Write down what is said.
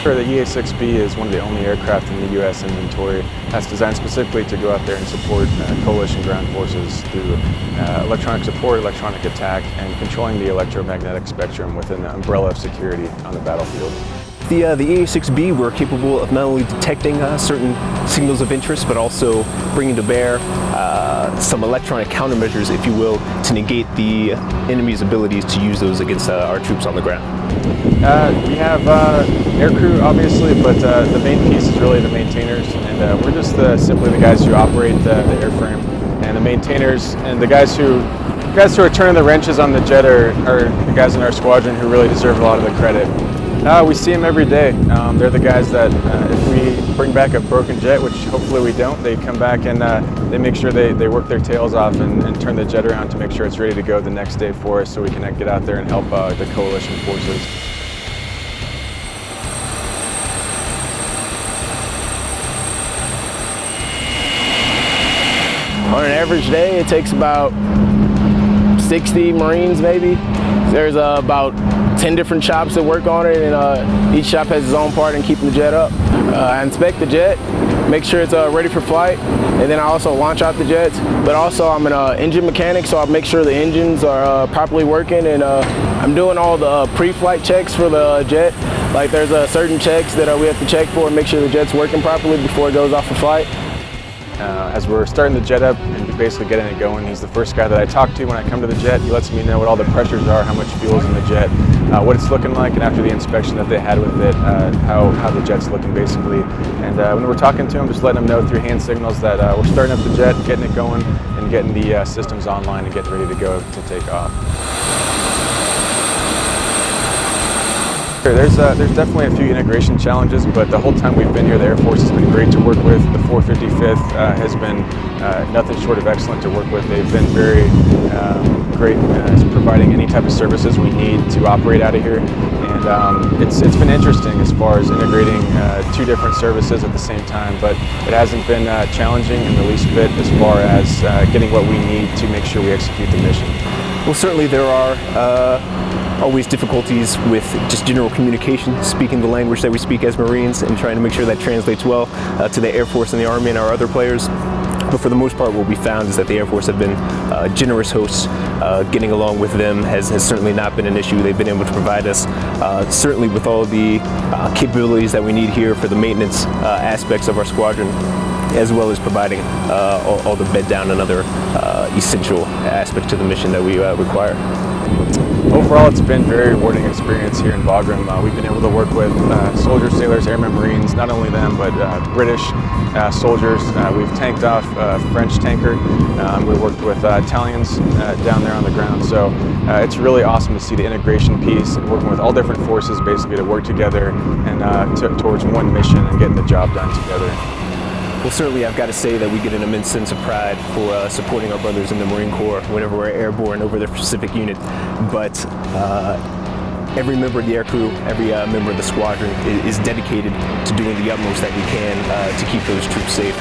The EA-6B is one of the only aircraft in the U.S. inventory that's designed specifically to go out there and support coalition ground forces through electronic support, electronic attack, and controlling the electromagnetic spectrum within the umbrella of security on the battlefield. The EA-6B, we're capable of not only detecting certain signals of interest, but also bringing to bear some electronic countermeasures, if you will, to negate the enemy's abilities to use those against our troops on the ground. We have aircrew, obviously, but the main piece is really the maintainers, and we're just simply the guys who operate the airframe, and the maintainers and the guys who are turning the wrenches on the jet are the guys in our squadron who really deserve a lot of the credit. We see them every day. They're the guys that if we bring back a broken jet, which hopefully we don't, they come back and they make sure they work their tails off and turn the jet around to make sure it's ready to go the next day for us so we can get out there and help the coalition forces. On an average day, it takes about 60 Marines maybe. There's about 10 different shops that work on it, and each shop has its own part in keeping the jet up. I inspect the jet, make sure it's ready for flight, and then I also launch out the jets. But also I'm an engine mechanic, so I make sure the engines are properly working, and I'm doing all the pre-flight checks for the jet. Like there's certain checks that we have to check for and make sure the jet's working properly before it goes off for flight. As we're starting the jet up and basically getting it going, he's the first guy that I talk to when I come to the jet. He lets me know what all the pressures are, how much fuel's in the jet, what it's looking like, and after the inspection that they had with it, how the jet's looking basically. And when we're talking to him, just letting him know through hand signals that we're starting up the jet, getting it going, and getting the systems online and getting ready to go to take off. There's definitely a few integration challenges, but the whole time we've been here, the Air Force has been great to work with. The 455th has been nothing short of excellent to work with. They've been very great providing any type of services we need to operate out of here. And it's been interesting as far as integrating two different services at the same time, but it hasn't been challenging in the least bit as far as getting what we need to make sure we execute the mission. Well, certainly there are always difficulties with just general communication, speaking the language that we speak as Marines and trying to make sure that translates well to the Air Force and the Army and our other players. But for the most part, what we found is that the Air Force have been generous hosts. Getting along with them has certainly not been an issue. They've been able to provide us, certainly with all the capabilities that we need here for the maintenance aspects of our squadron, as well as providing all the bed down and other essential aspects to the mission that we require. Overall, it's been a very rewarding experience here in Bagram. We've been able to work with soldiers, sailors, airmen, Marines, not only them, but British soldiers. We've tanked off a French tanker. We worked with Italians down there on the ground. So it's really awesome to see the integration piece and working with all different forces basically to work together and towards one mission and getting the job done together. Well, certainly I've got to say that we get an immense sense of pride for supporting our brothers in the Marine Corps whenever we're airborne over their specific unit. But every member of the aircrew, every member of the squadron is dedicated to doing the utmost that we can to keep those troops safe.